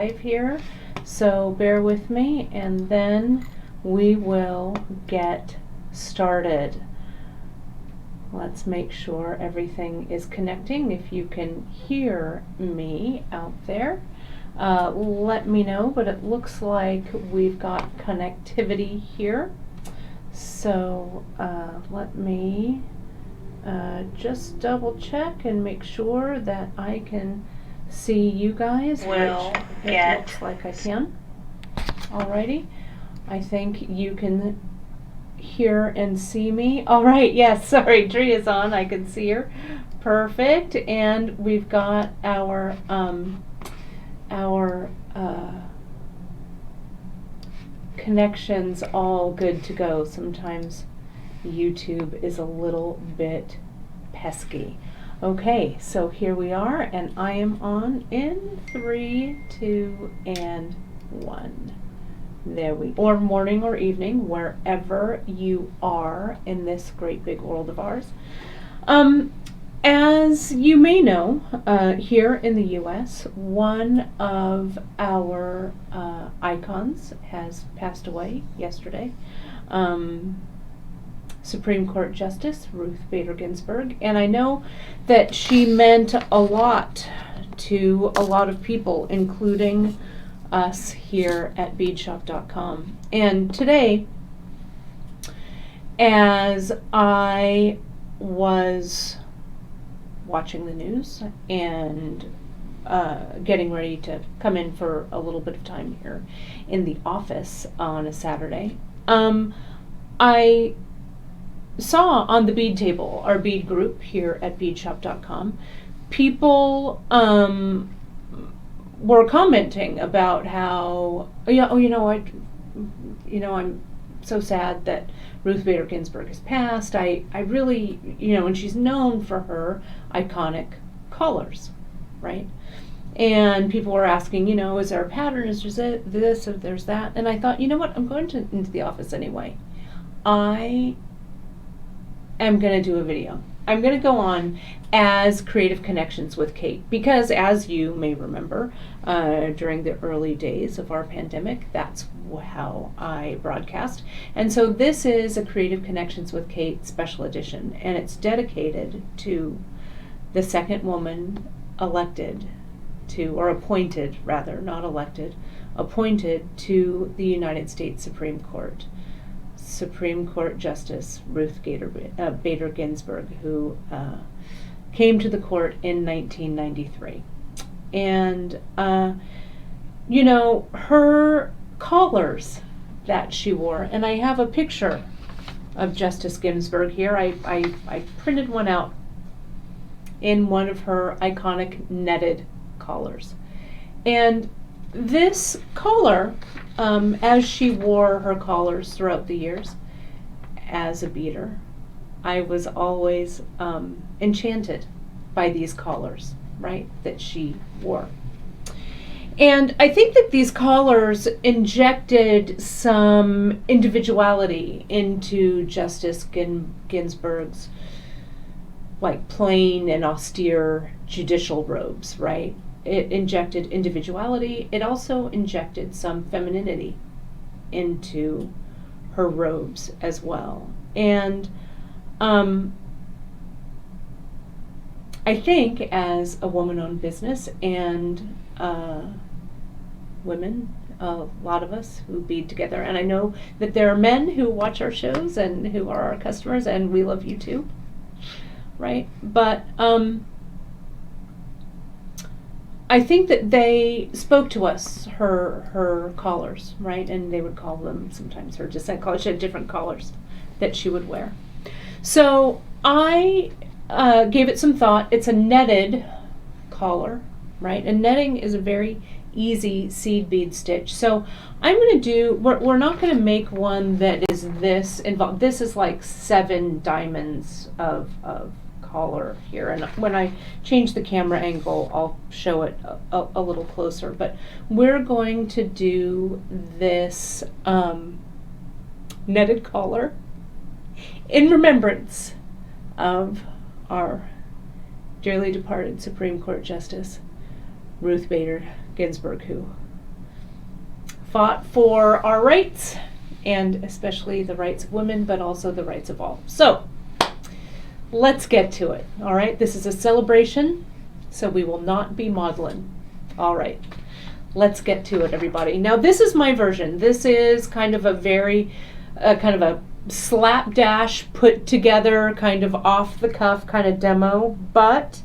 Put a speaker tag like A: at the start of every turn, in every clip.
A: here, so bear with me and then we will get started. Let's make sure everything is connecting. If you can hear me out there, let me know, but it looks like we've got connectivity here. So let me just double check and make sure that I can see you guys,
B: Will
A: which it looks like I can. Alrighty, I think you can hear and see me. All right, yes, sorry, Drea is on, I can see her. Perfect, and we've got our connections all good to go. Sometimes YouTube is a little bit pesky. Okay, so here we are, and I am on in 3, 2, and 1. There we go. Or morning or evening, wherever you are in this great big world of ours. As you may know, here in the U.S., one of our icons has passed away yesterday. Supreme Court Justice Ruth Bader Ginsburg, and I know that she meant a lot to a lot of people, including us here at beadshop.com. And today, as I was watching the news and getting ready to come in for a little bit of time here in the office on a Saturday, I saw on the bead table, our bead group here at beadshop.com, people were commenting about how, I'm so sad that Ruth Bader Ginsburg has passed. I really, and she's known for her iconic collars, right? And people were asking, is there a pattern? Is there this, or there's that? And I thought, you know what? I'm going into the office anyway. I am going to do a video. I'm going to go on as Creative Connections with Kate, because as you may remember, during the early days of our pandemic, that's how I broadcast. And so this is a Creative Connections with Kate special edition, and it's dedicated to the second woman elected to, or appointed rather, not elected, appointed to the United States Supreme Court. Supreme Court Justice Ruth Bader Ginsburg, who came to the court in 1993. And, her collars that she wore, and I have a picture of Justice Ginsburg here. I printed one out in one of her iconic netted collars. And this collar, as she wore her collars throughout the years as a beader, I was always enchanted by these collars, right, that she wore. And I think that these collars injected some individuality into Justice Ginsburg's like plain and austere judicial robes, right? It injected individuality. It also injected some femininity into her robes as well. And I think as a woman-owned business and women, a lot of us who bead together, and I know that there are men who watch our shows and who are our customers, and we love you too, right? But I think that they spoke to us, her collars, right? And they would call them sometimes her descent collars. She had different collars that she would wear. So I gave it some thought. It's a netted collar, right? And netting is a very easy seed bead stitch. So I'm going to do, we're not going to make one that is this involved. This is like 7 diamonds of collar here, and when I change the camera angle I'll show it a little closer, but we're going to do this netted collar in remembrance of our dearly departed Supreme Court Justice Ruth Bader Ginsburg, who fought for our rights, and especially the rights of women, but also the rights of all. So let's get to it. All right, this is a celebration, so we will not be maudlin. All right, let's get to it, everybody. Now, this is my version. This is kind of a very kind of a slapdash, put together, kind of off the cuff kind of demo, but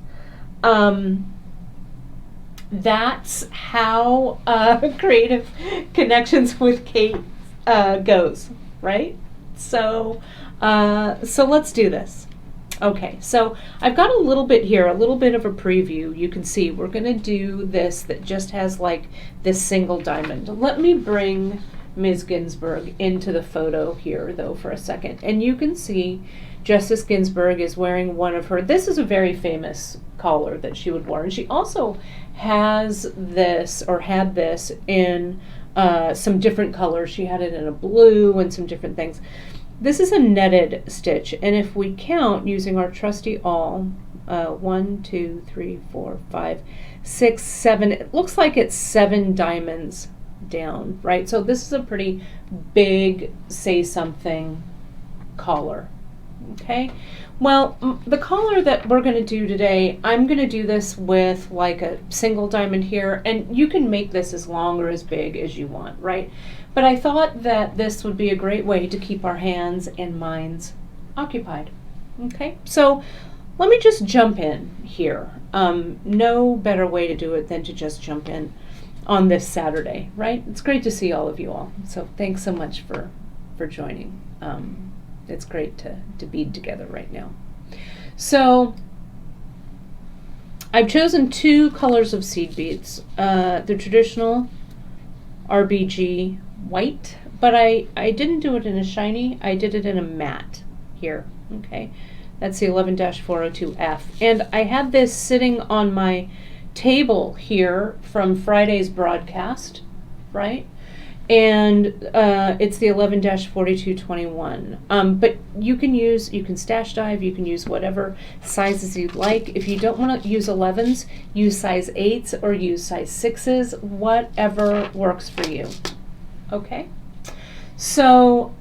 A: that's how Creative Connections with Kate goes, right? So let's do this. Okay, so I've got a little bit here, a little bit of a preview. You can see we're going to do this that just has like this single diamond. Let me bring Ms. Ginsburg into the photo here, though, for a second. And you can see Justice Ginsburg is wearing one of her, this is a very famous collar that she would wear. And she also has this, or had this, in some different colors. She had it in a blue and some different things. This is a netted stitch, and if we count using our trusty awl, 1, 2, 3, 4, 5, 6, 7, it looks like it's 7 diamonds down, right? So this is a pretty big say something collar. Okay, well, the collar that we're going to do today, I'm going to do this with like a single diamond here, and you can make this as long or as big as you want, right? But I thought that this would be a great way to keep our hands and minds occupied. Okay, so let me just jump in here. No better way to do it than to just jump in on this Saturday, right? It's great to see all of you all. So thanks so much for joining. It's great to bead together right now. So I've chosen 2 colors of seed beads. The traditional RBG white, but I didn't do it in a shiny, I did it in a matte here, okay? That's the 11-402F. And I had this sitting on my table here from Friday's broadcast, right? And it's the 11-4221. But you can stash dive, you can use whatever sizes you'd like. If you don't want to use 11s, use size 8s or use size 6s, whatever works for you. Okay? So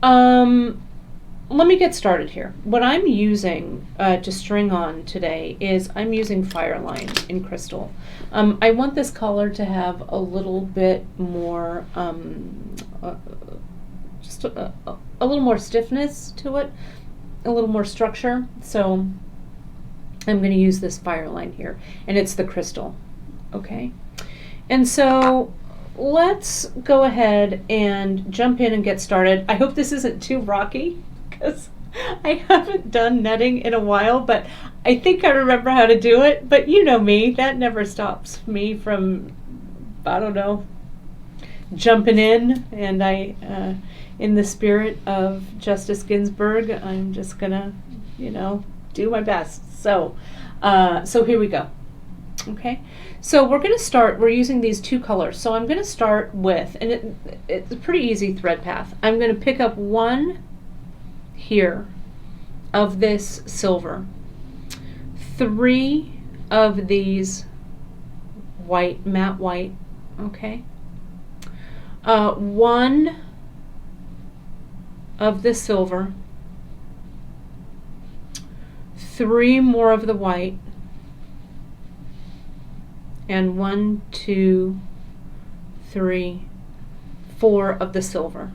A: let me get started here. What I'm using to string on today is I'm using Fireline in crystal. I want this color to have a little bit more, just a little more stiffness to it, a little more structure. So I'm going to use this Fireline here, and it's the crystal. Okay? And so let's go ahead and jump in and get started. I hope this isn't too rocky, because I haven't done netting in a while, but I think I remember how to do it. But you know me, that never stops me from, I don't know, jumping in. And in the spirit of Justice Ginsburg, I'm just gonna, do my best. So here we go. Okay, so we're going to start, we're using these 2 colors. So I'm going to start with, and it's a pretty easy thread path. I'm going to pick up 1 here of this silver, 3 of these white, matte white, okay, 1 of the silver, 3 more of the white, and 1, 2, 3, 4 of the silver.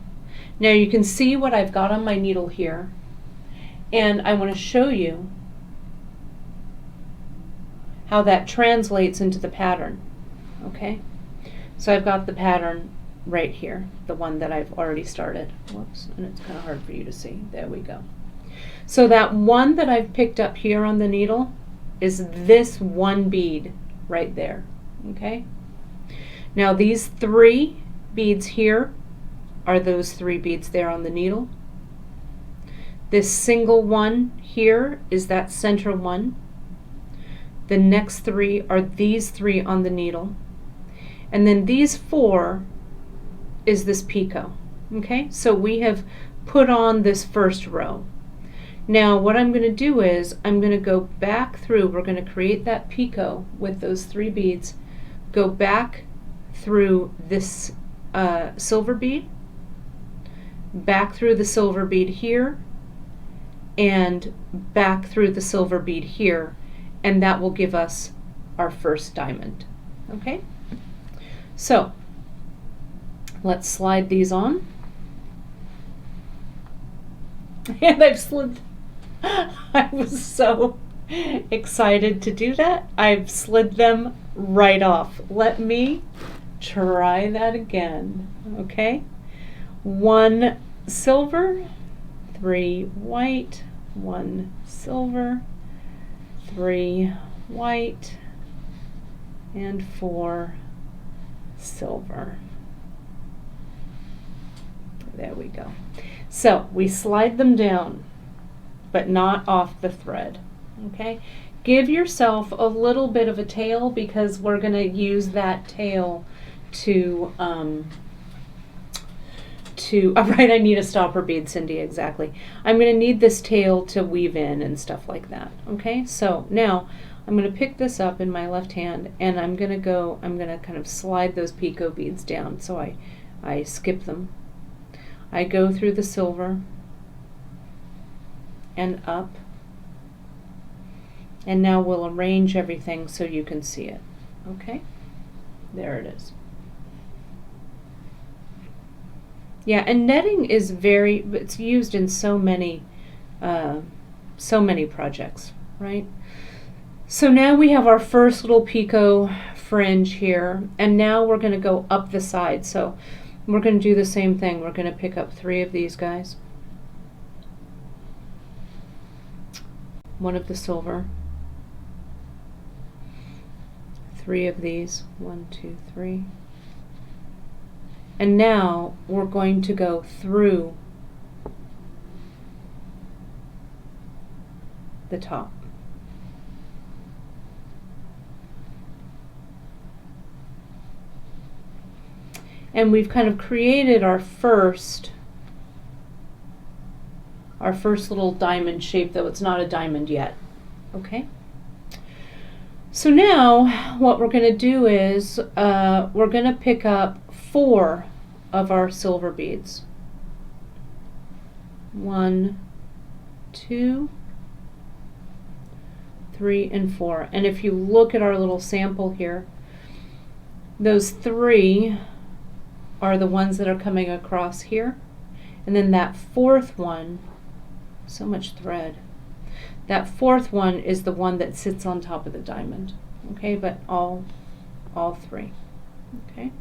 A: Now you can see what I've got on my needle here, and I want to show you how that translates into the pattern. Okay, so I've got the pattern right here, the one that I've already started. Whoops, and it's kind of hard for you to see. There we go. So that one that I've picked up here on the needle is this 1 bead right there. Okay, now these 3 beads here are those 3 beads there on the needle. This single one here is that center one. The next 3 are these 3 on the needle, and then these 4 is this picot. Okay, so we have put on this first row. Now what I'm going to do is I'm going to go back through, we're going to create that picot with those 3 beads, go back through this silver bead, back through the silver bead here, and back through the silver bead here, and that will give us our first diamond. Okay? So let's slide these on. And I've slid. I was so excited to do that. I've slid them right off. Let me try that again. Okay? 1 silver, 3 white, 1 silver, 3 white, and 4 silver. There we go. So we slide them down, but not off the thread. Okay? Give yourself a little bit of a tail, because we're going to use that tail to right, I need a stopper bead, Cindy, exactly. I'm going to need this tail to weave in and stuff like that. Okay? So now I'm going to pick this up in my left hand, and I'm going to kind of slide those picot beads down. So I skip them. I go through the silver and up, and now we'll arrange everything so you can see it. Okay? There it is. Yeah, and netting is it's used in so many projects, right? So now we have our first little picot fringe here, and now we're going to go up the side. So we're going to do the same thing. We're going to pick up 3 of these guys. 1 of the silver. 3 of these. 1, 2, 3. And now we're going to go through the top. And we've kind of created our first little diamond shape, though it's not a diamond yet. Okay? So now what we're going to do is we're going to pick up 4 of our silver beads. 1, 2, 3, and 4. And if you look at our little sample here, those 3 are the ones that are coming across here. And then that 4th one, so much thread, that 4th one is the one that sits on top of the diamond. Okay, but all 3. Okay,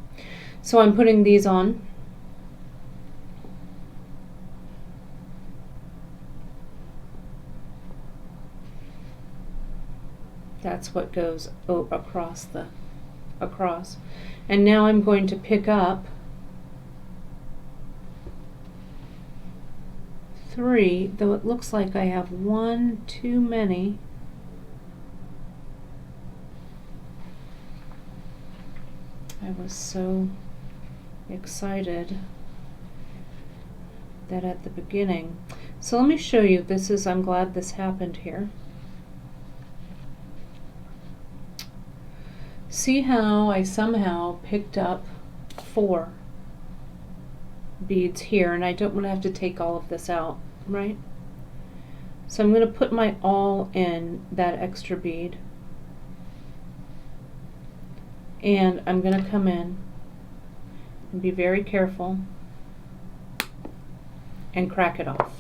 A: so I'm putting these on. That's what goes across. And now I'm going to pick up 3, though it looks like I have 1 too many. I was so excited that at the beginning. So let me show you. I'm glad this happened here. See how I somehow picked up 4 beads here, and I don't want to have to take all of this out, right? So I'm going to put my awl in that extra bead, and I'm going to come in and be very careful and crack it off.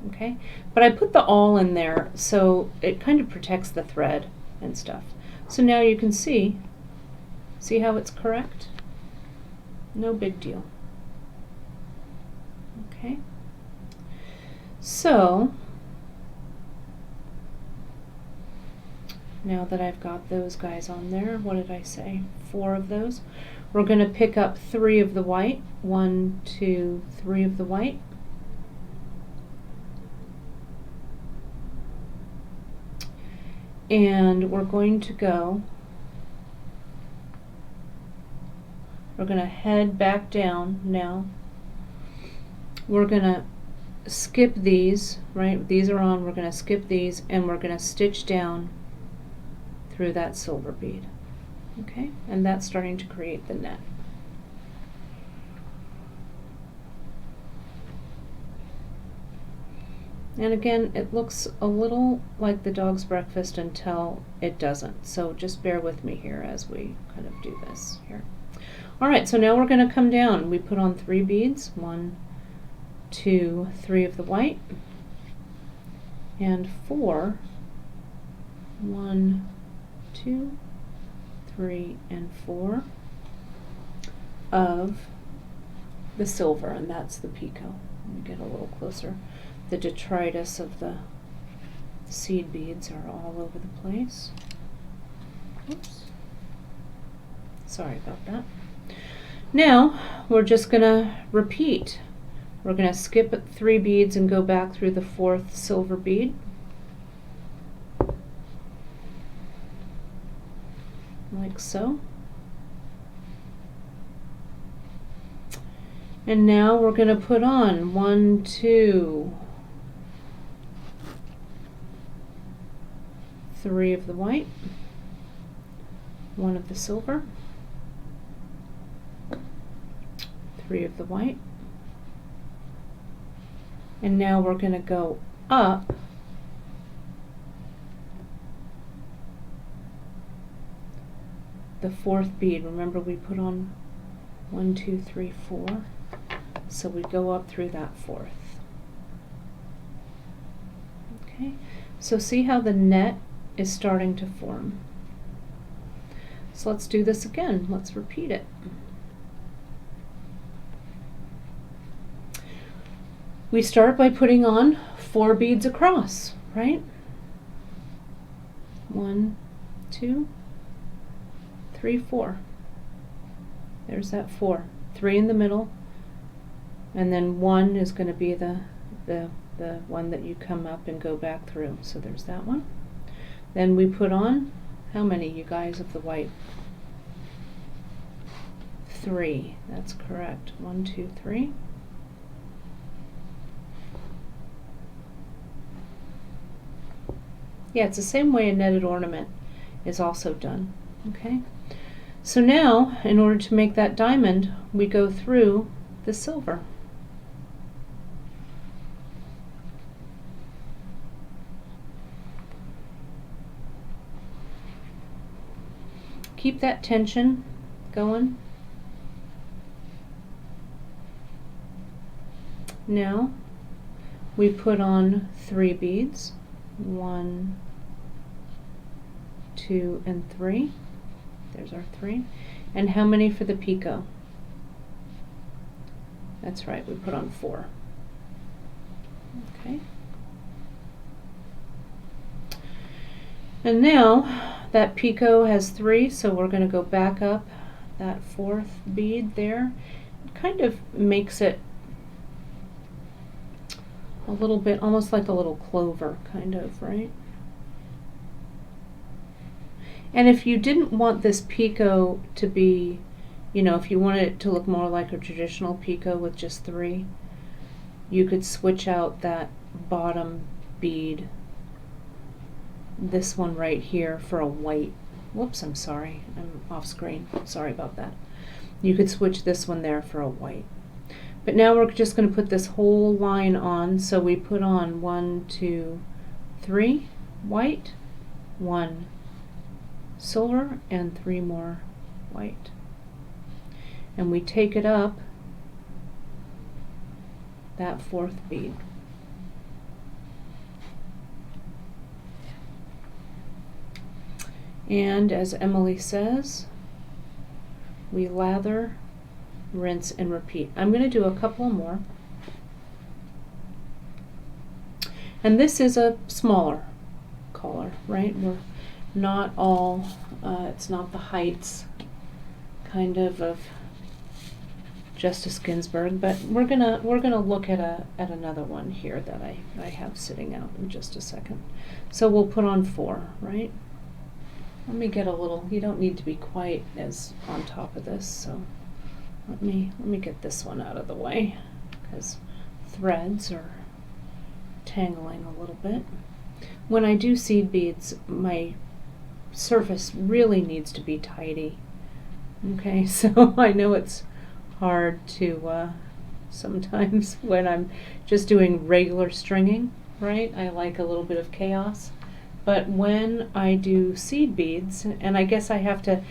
A: Okay? But I put the awl in there so it kind of protects the thread and stuff. So now you can see how it's correct? No big deal. Okay? So now that I've got those guys on there, what did I say? 4 of those. We're going to pick up 3 of the white. 1, 2, 3 of the white. And we're going to head back down now. We're going to skip these, right? These are on, we're going to skip these, and we're going to stitch down through that silver bead. Okay? And that's starting to create the net. And again, it looks a little like the dog's breakfast until it doesn't. So just bear with me here as we kind of do this here. All right, so now we're going to come down. We put on 3 beads, 1, 2, 3 of the white, and 4, 1, 2, 3, and 4 of the silver, and that's the picot. Let me get a little closer. The detritus of the seed beads are all over the place. Oops. Sorry about that. Now we're just going to repeat. We're going to skip at 3 beads and go back through the 4th silver bead. Like so. And now we're going to put on 1, 2, 3 of the white, 1 of the silver, 3 of the white, and now we're going to go up the 4th bead. Remember, we put on 1, 2, 3, 4, so we go up through that 4th. Okay, so see how the net is starting to form. So let's do this again. Let's repeat it. We start by putting on 4 beads across, right? 1, 2, 3, 4. There's that 4. 3 in the middle, and then 1 is going to be the one that you come up and go back through. So there's that one. Then we put on, how many, you guys, of the white? 3. That's correct. 1, 2, 3. Yeah, it's the same way a netted ornament is also done. Okay. So now, in order to make that diamond, we go through the silver. Keep that tension going. Now we put on 3 beads, 1, 2, and 3. There's our 3. And how many for the picot? That's right, we put on 4. Okay. And now that picot has 3, so we're going to go back up that 4th bead there. It kind of makes it a little bit, almost like a little clover, kind of, right? And if you didn't want this picot to be, you know, if you wanted it to look more like a traditional picot with just 3, you could switch out that bottom bead, this one right here, for a white. Whoops, I'm sorry, I'm off screen. Sorry about that. You could switch this one there for a white. But now we're just going to put this whole line on. So we put on 1, 2, 3 white, 1 silver, and 3 more white. And we take it up that 4th bead. And as Emily says, we lather, rinse, and repeat. I'm going to do a couple more. And this is a smaller collar, right? We're not all, it's not the heights kind of Justice Ginsburg, but we're gonna look at another one here that I have sitting out in just a second. So we'll put on 4, right? Let me get a little, you don't need to be quite as on top of this, so let me get this one out of the way, because threads are tangling a little bit. When I do seed beads, my surface really needs to be tidy. Okay, so I know it's hard to sometimes when I'm just doing regular stringing, right? I like a little bit of chaos. But when I do seed beads, and I guess I have to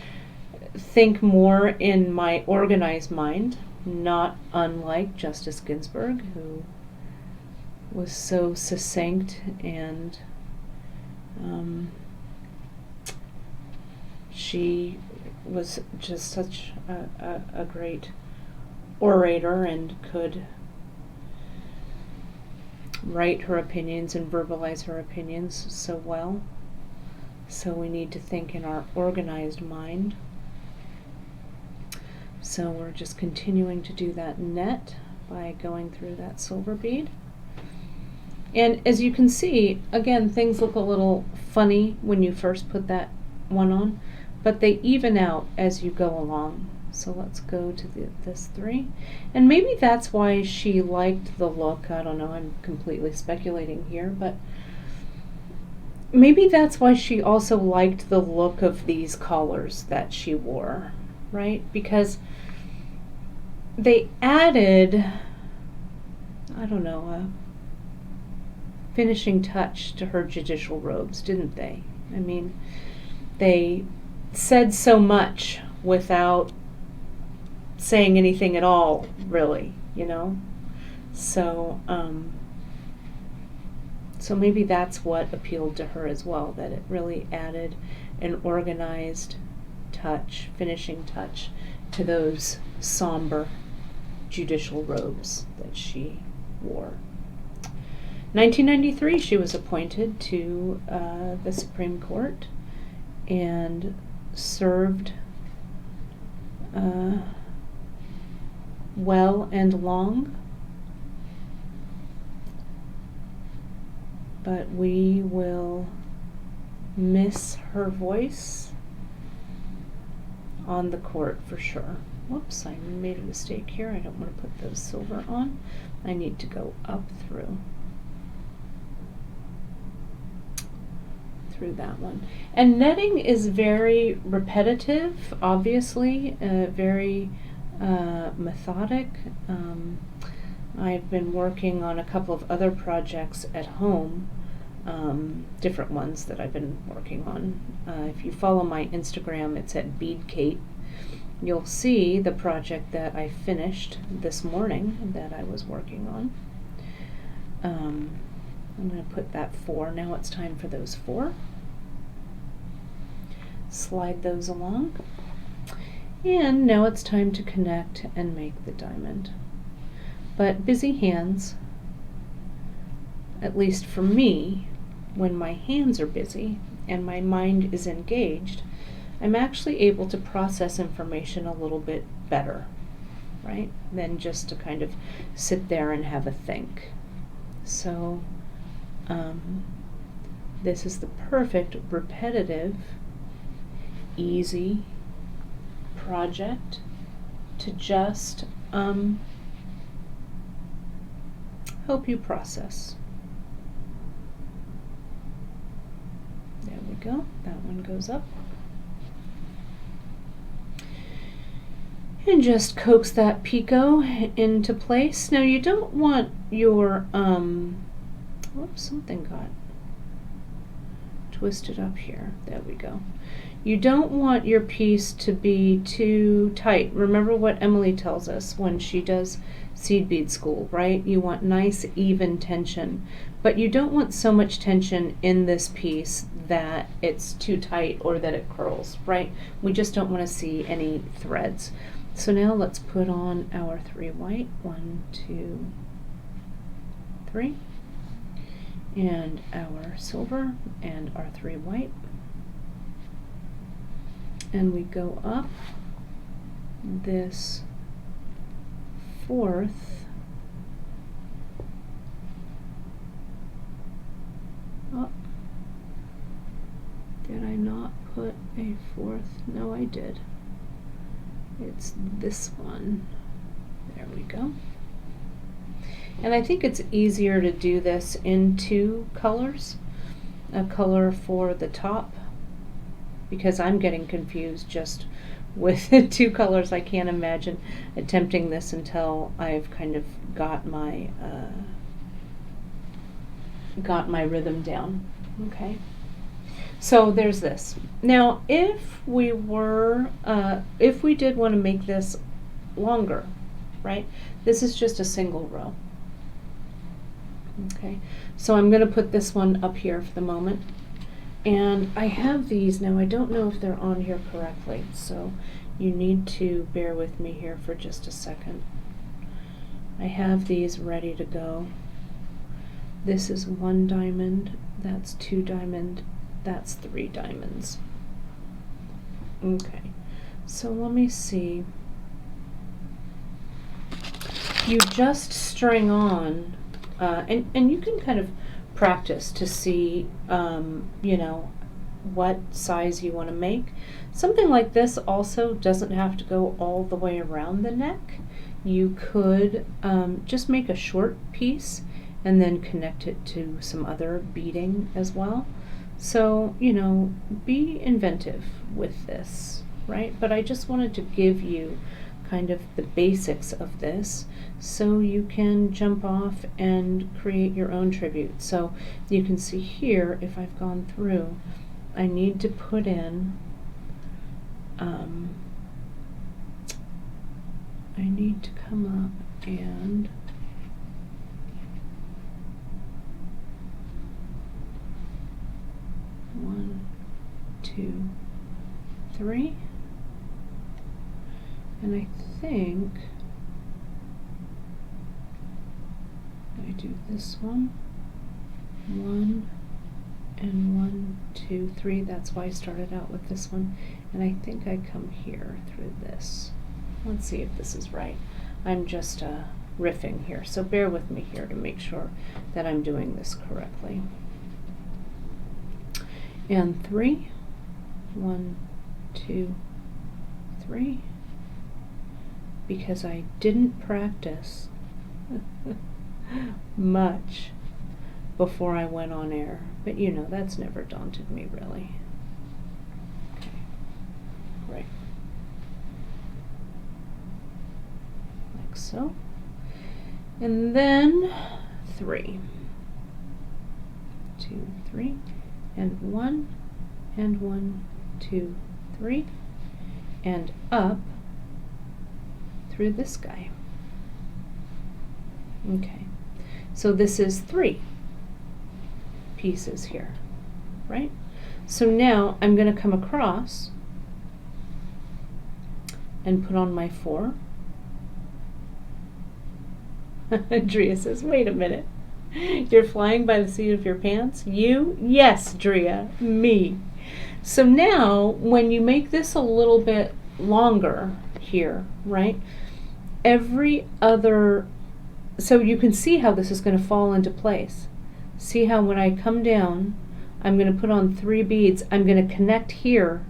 A: think more in my organized mind, not unlike Justice Ginsburg, who was so succinct and she was just such a great orator and could write her opinions and verbalize her opinions so well. So we need to think in our organized mind. So we're just continuing to do that net by going through that silver bead. And as you can see, again, things look a little funny when you first put that one on, but they even out as you go along. So let's go to this 3. And maybe that's why she liked the look. I don't know, I'm completely speculating here, but maybe that's why she also liked the look of these collars that she wore, right? Because they added, I don't know, a finishing touch to her judicial robes, didn't they? I mean, they said so much without saying anything at all, really, you know? So, so maybe that's what appealed to her as well, that it really added an organized touch, finishing touch, to those somber judicial robes that she wore. 1993, she was appointed to the Supreme Court and served well and long, but we will miss her voice on the court for sure. Whoops, I made a mistake here. I don't want to put those silver on. I need to go up through that one. And netting is very repetitive, obviously, very methodic. I've been working on a couple of other projects at home, different ones that I've been working on. If you follow my Instagram, it's at Bead Kate. You'll see the project that I finished this morning that I was working on. I'm going to put that 4. Now it's time for those 4. Slide those along. And now it's time to connect and make the diamond. But busy hands, at least for me, when my hands are busy and my mind is engaged, I'm actually able to process information a little bit better, right? Than just to kind of sit there and have a think. So this is the perfect repetitive, easy project to just help you process. There we go. That one goes up. And just coax that picot into place. Now you don't want your whoops, something got twisted up here. There we go. You don't want your piece to be too tight. Remember what Emily tells us when she does seed bead school, right? You want nice, even tension. But you don't want so much tension in this piece that it's too tight or that it curls, right? We just don't want to see any threads. So now let's put on our 3 white. 1, 2, 3. And our silver and our 3 white. And we go up this 4th oh, did I not put a 4th? No, I did. It's this one. There we go. And I think it's easier to do this in 2 colors. A color for the top, because I'm getting confused just with 2 colors. I can't imagine attempting this until I've kind of got my got my rhythm down. Okay. So there's this. Now, if we did want to make this longer, right? This is just a single row. Okay. So I'm going to put this one up here for the moment. And I have these now. I don't know if they're on here correctly, so you need to bear with me here for just a second. I have these ready to go. This is 1 diamond, that's 2 diamond, that's 3 diamonds. Okay, so let me see. You just string on, and you can kind of practice to see, you know, what size you want to make. Something like this also doesn't have to go all the way around the neck. You could just make a short piece and then connect it to some other beading as well. So, you know, be inventive with this, right? But I just wanted to give you kind of the basics of this so you can jump off and create your own tribute. So you can see here, if I've gone through, I need to put in, I need to come up and one, 2, 3, and I think I do this one, 1 and 1, 2, 3. That's why I started out with this one, and I think I come here through this. Let's see if this is right. I'm just riffing here, so bear with me here to make sure that I'm doing this correctly. And 3, 1, 2, 3, because I didn't practice much before I went on air, but you know, that's never daunted me really. Okay, right, like so, and then 3, 2, 3, and 1, and 1, 2, 3, and up through this guy. Okay, so this is 3 pieces here, right? So now I'm going to come across and put on my 4. Drea says, wait a minute. You're flying by the seat of your pants? You? Yes, Drea, me. So now, when you make this a little bit longer here, right? Every other, so you can see how this is going to fall into place. See how when I come down, I'm going to put on 3 beads. I'm going to connect here,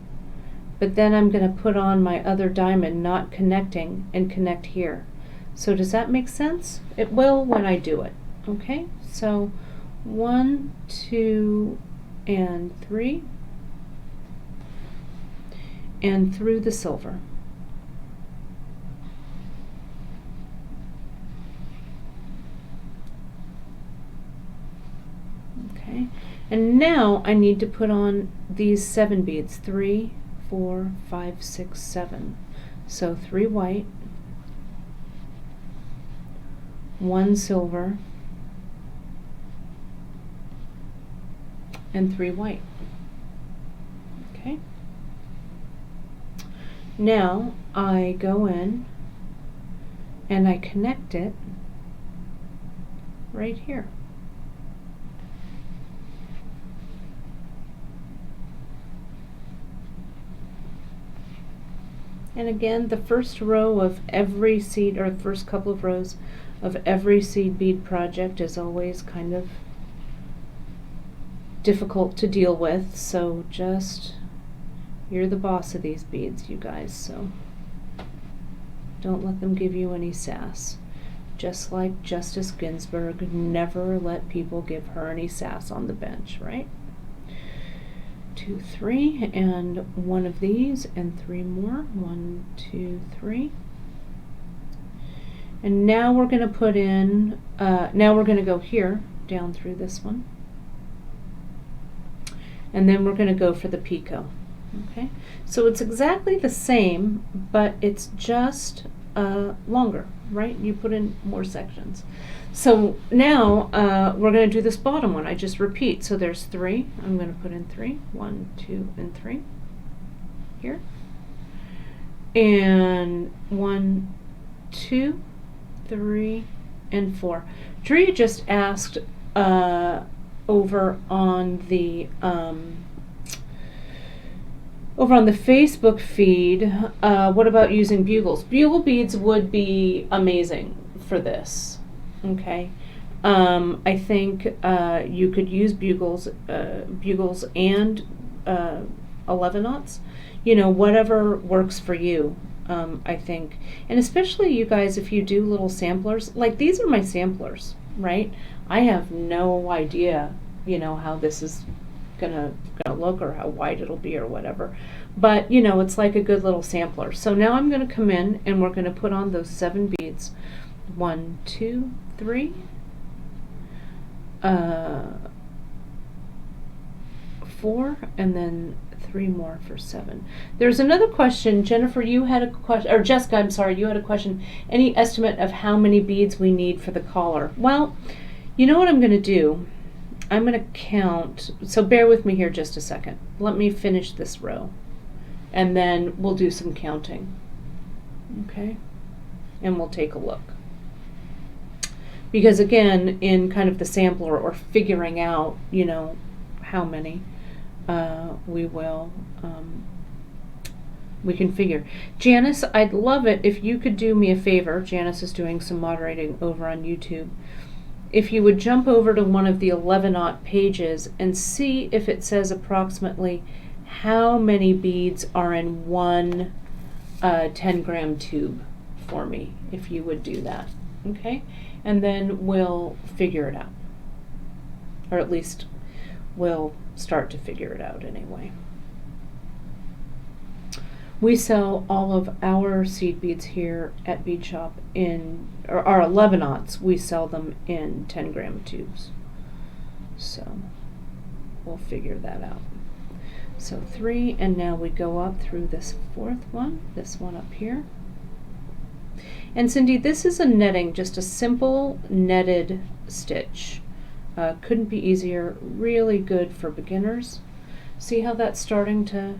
A: but then I'm going to put on my other diamond, not connecting, and connect here. So does that make sense? It will when I do it. Okay, so 1, 2, and 3, and through the silver. Okay, and now I need to put on these 7 beads, 3, 4, 5, 6, 7. So 3 white, 1 silver, and 3 white. Okay. Now I go in and I connect it right here. And again, the first row of every seed, or the first couple of rows of every seed bead project is always kind of difficult to deal with, so just, you're the boss of these beads, you guys, so don't let them give you any sass. Just like Justice Ginsburg never let people give her any sass on the bench, right? 2, 3, and 1 of these, and 3 more. 1, 2, 3. And now we're going to put in, now we're going to go here, down through this one. and then we're going to go for the picot. Okay, so it's exactly the same, but it's just longer, right? You put in more sections. So now we're going to do this bottom one. I just repeat. So there's 3. I'm going to put in 3. 1, 2, and 3 here. And 1, 2, 3, and 4. Drea just asked over on the Facebook feed, what about using bugles? Bugle beads would be amazing for this. Okay, I think you could use bugles and 11/0. You know, whatever works for you. I think, and especially you guys, if you do little samplers, like these are my samplers, right? I have no idea, you know, how this is gonna look or how wide it'll be or whatever, but you know, it's like a good little sampler. So now I'm going to come in and we're going to put on those 7 beads. 1, 2, 3, 4, and then 3 more for 7. There's another question, Jennifer, you had a question, or Jessica, I'm sorry, you had a question. Any estimate of how many beads we need for the collar? Well, you know what I'm going to do? I'm going to count, so bear with me here just a second. Let me finish this row, and then we'll do some counting. Okay? And we'll take a look. Because again, in kind of the sampler or figuring out, you know, how many, we can figure. Janice, I'd love it if you could do me a favor. Janice is doing some moderating over on YouTube. If you would jump over to one of the 11/0 pages and see if it says approximately how many beads are in one 10-gram tube for me, if you would do that. Okay? And then we'll figure it out. Or at least we'll start to figure it out anyway. We sell all of our seed beads here at Bead Shop in, or our 11/0, we sell them in 10-gram tubes. So we'll figure that out. So 3, and now we go up through this 4th one, this one up here. And Cindy, this is a netting, just a simple netted stitch. Couldn't be easier, really good for beginners. See how that's starting to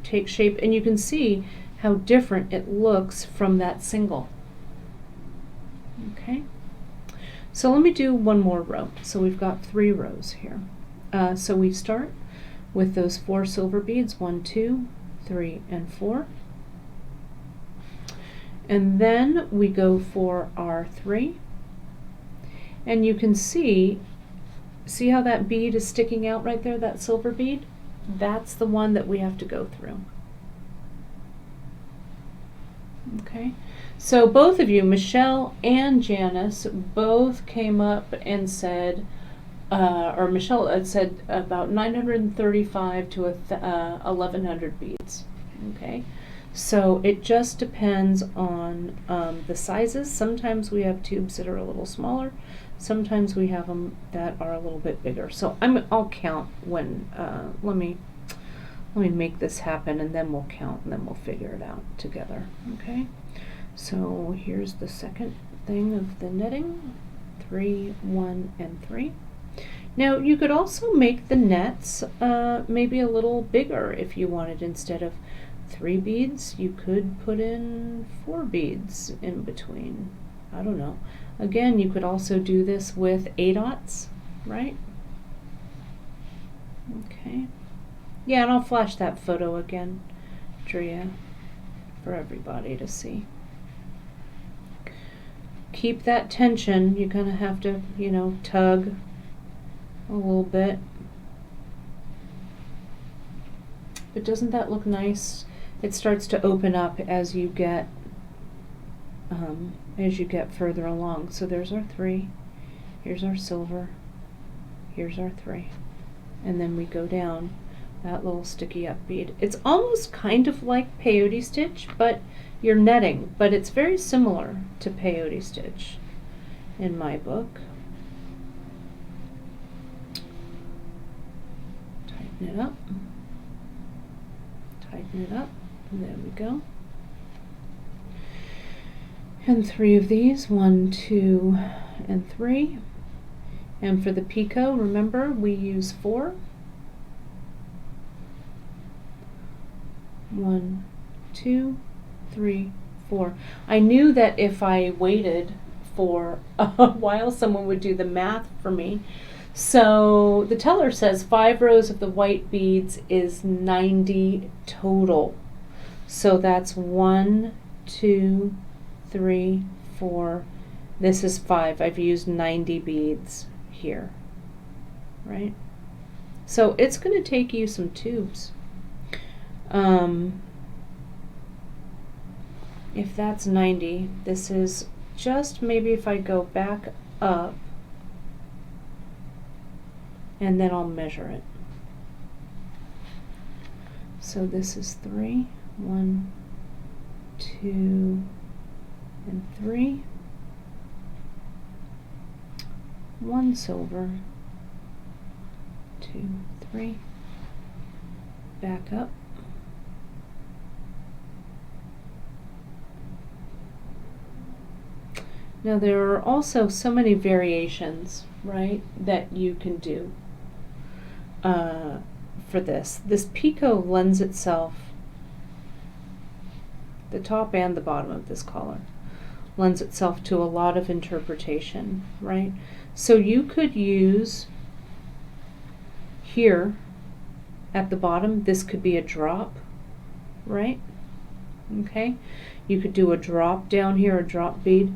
A: take shape, and you can see how different it looks from that single. Okay, so let me do one more row. So we've got 3 rows here. So we start with those 4 silver beads, 1, 2, 3, and 4. And then we go for our 3. And you can see how that bead is sticking out right there, that silver bead? That's the one that we have to go through. Okay, so both of you, Michelle and Janice, both came up and said, or Michelle had said about 935 to 1100 beads. Okay, so it just depends on the sizes. Sometimes we have tubes that are a little smaller. Sometimes we have them that are a little bit bigger. So I'll count when, let me make this happen, and then we'll count, and then we'll figure it out together. Okay, so here's the second thing of the netting, 3, 1, and 3. Now you could also make the nets maybe a little bigger if you wanted. Instead of 3 beads, you could put in 4 beads in between. I don't know. Again, you could also do this with 8/0, right? Okay. Yeah, and I'll flash that photo again, Drea, for everybody to see. Keep that tension. You're gonna have to, you know, tug a little bit. But doesn't that look nice? It starts to open up as you get further along. So there's our 3, here's our silver, here's our 3, and then we go down that little sticky up bead. It's almost kind of like peyote stitch, but you're netting, but it's very similar to peyote stitch in my book. Type tighten it up. Tighten it up. There we go. And 3 of these, 1, 2, and 3. And for the picot, remember, we use 4. 1, 2, 3, 4. I knew that if I waited for a while, someone would do the math for me. So the teller says 5 rows of the white beads is 90 total. So that's 1, 2, 3, 4. This is 5. I've used 90 beads here, right? So it's going to take you some tubes. If that's 90, this is just maybe if I go back up, and then I'll measure it. So this is 3, 1, 2, and 3. 1 silver, 2, 3. Back up. Now there are also so many variations, right, that you can do for this. This picot lends itself, the top and the bottom of this collar, lends itself to a lot of interpretation, right? So you could use here at the bottom, this could be a drop, right? Okay, you could do a drop down here, a drop bead.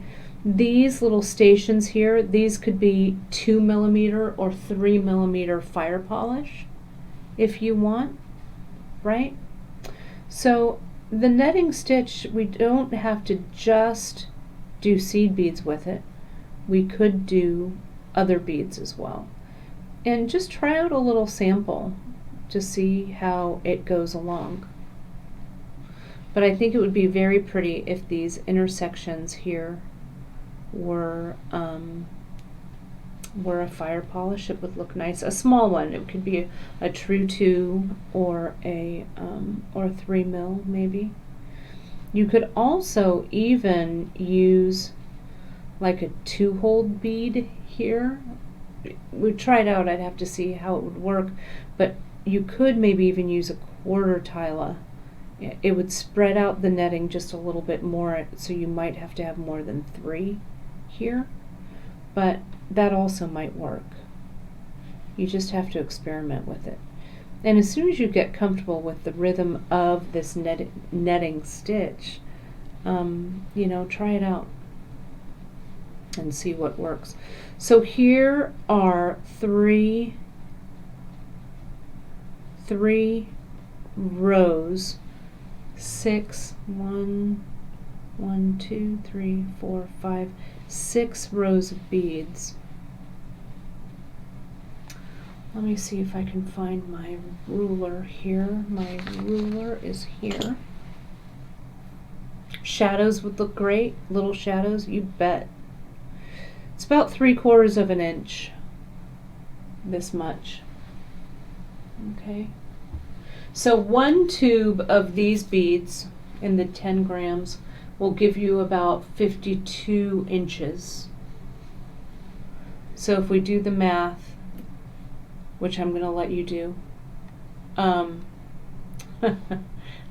A: These little stations here, these could be 2 millimeter or 3 millimeter fire polish if you want, right? So the netting stitch, we don't have to just do seed beads with it. We could do other beads as well. And just try out a little sample to see how it goes along. But I think it would be very pretty if these intersections here were a fire polish. It would look nice. A small one. It could be a true 2 or a 3 mil maybe. You could also even use like a 2-hold bead here. We'd try it out. I'd have to see how it would work, but you could maybe even use a 1/4 tila. It would spread out the netting just a little bit more, so you might have to have more than 3 here, but that also might work. You just have to experiment with it. And as soon as you get comfortable with the rhythm of this netting stitch, you know, try it out and see what works. So here are three rows, 6, 1, 2, 3, 4, 5, 6 rows of beads. Let me see if I can find my ruler here. My ruler is here. Shadows would look great. Little shadows, you bet. It's about 3/4 of an inch. This much. Okay. So 1 tube of these beads in the 10 grams will give you about 52 inches. So if we do the math, which I'm going to let you do, the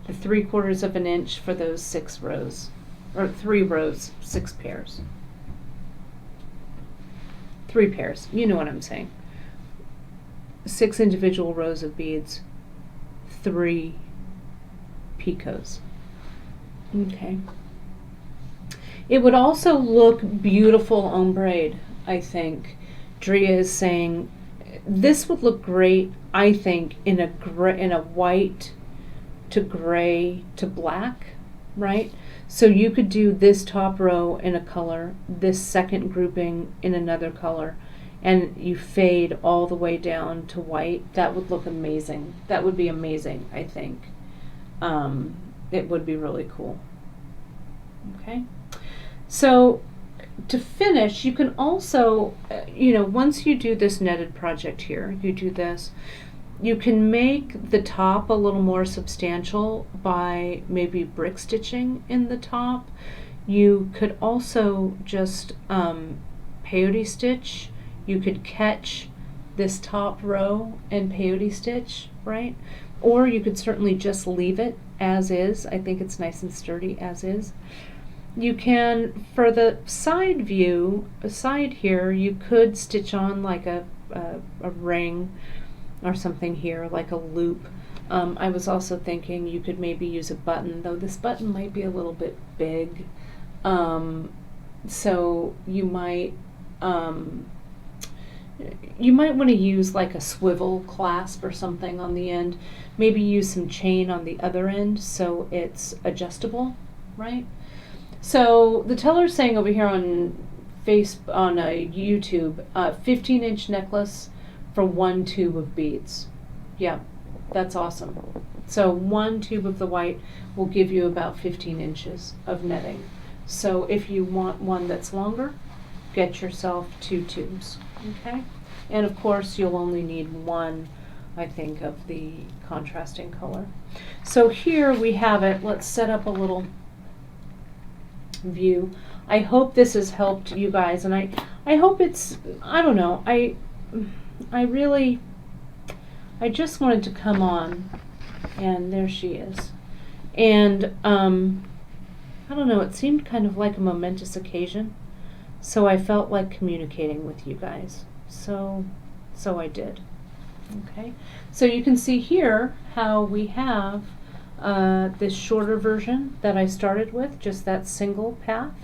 A: 3/4 of an inch for those 6 rows, or 3 rows, 6 pairs. 3 pairs, you know what I'm saying. 6 individual rows of beads, 3 picots. Okay. It would also look beautiful on braid, I think. Drea is saying this would look great, I think, in a white to gray to black, right? So you could do this top row in a color, this second grouping in another color, and you fade all the way down to white. That would look amazing. That would be amazing, I think. It would be really cool. Okay. So to finish, you can also, you know, once you do this netted project here, you do this, You can make the top a little more substantial by maybe brick stitching in the top. You could also just peyote stitch. You could catch this top row and peyote stitch, right? Or you could certainly just leave it as is. I think it's nice and sturdy as is. You can, for the side view, side here, you could stitch on like a ring or something here, like a loop. I was also thinking you could maybe use a button, though this button might be a little bit big. So you might want to use like a swivel clasp or something on the end. Maybe use some chain on the other end so it's adjustable, right? So the teller's saying over here on YouTube, 15-inch necklace for 1 tube of beads. Yeah, that's awesome. So 1 tube of the white will give you about 15 inches of netting. So if you want one that's longer, get yourself 2 tubes, okay? And of course you'll only need 1, I think, of the contrasting color. So here we have it. Let's set up a little view. I hope this has helped you guys, and I hope it's, I don't know, I just wanted to come on, and there she is. And I don't know, it seemed kind of like a momentous occasion, so I felt like communicating with you guys. So I did. Okay, so you can see here how we have this shorter version that I started with, just that single path.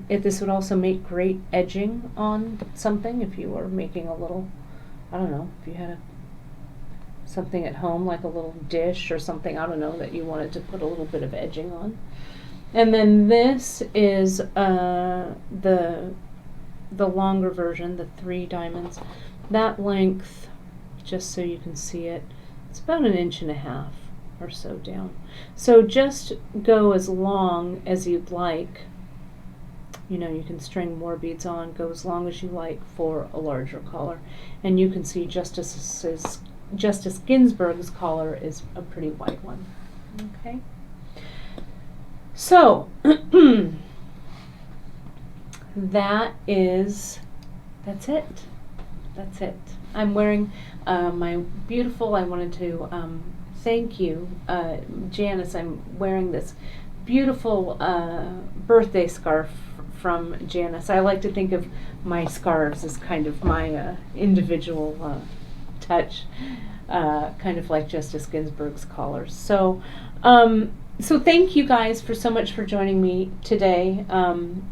A: This would also make great edging on something if you were making a little, I don't know, if you had something at home like a little dish or something, I don't know, that you wanted to put a little bit of edging on. And then this is the longer version, the 3 diamonds. That length, just so you can see it, it's about 1.5 inches or so down. So just go as long as you'd like. You know, you can string more beads on, go as long as you like for a larger collar. And you can see Justice Ginsburg's collar is a pretty white one. Okay. So that's it. That's it. I'm wearing my beautiful, I wanted to thank you, Janice. I'm wearing this beautiful birthday scarf from Janice. I like to think of my scarves as kind of my individual touch, kind of like Justice Ginsburg's collars. So thank you guys for so much for joining me today.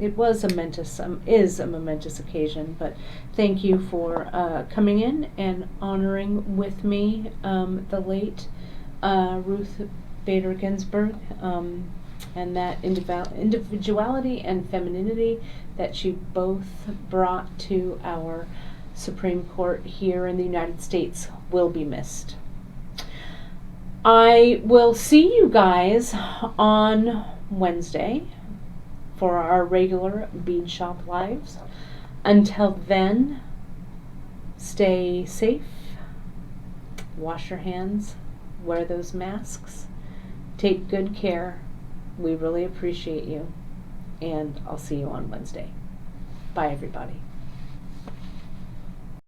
A: It was is a momentous occasion, but thank you for coming in and honoring with me the late Ruth Bader Ginsburg, and that individuality and femininity that she both brought to our Supreme Court here in the United States will be missed. I will see you guys on Wednesday for our regular Bead Shop Lives. Until then, stay safe, wash your hands, wear those masks, take good care. We really appreciate you, and I'll see you on Wednesday. Bye, everybody.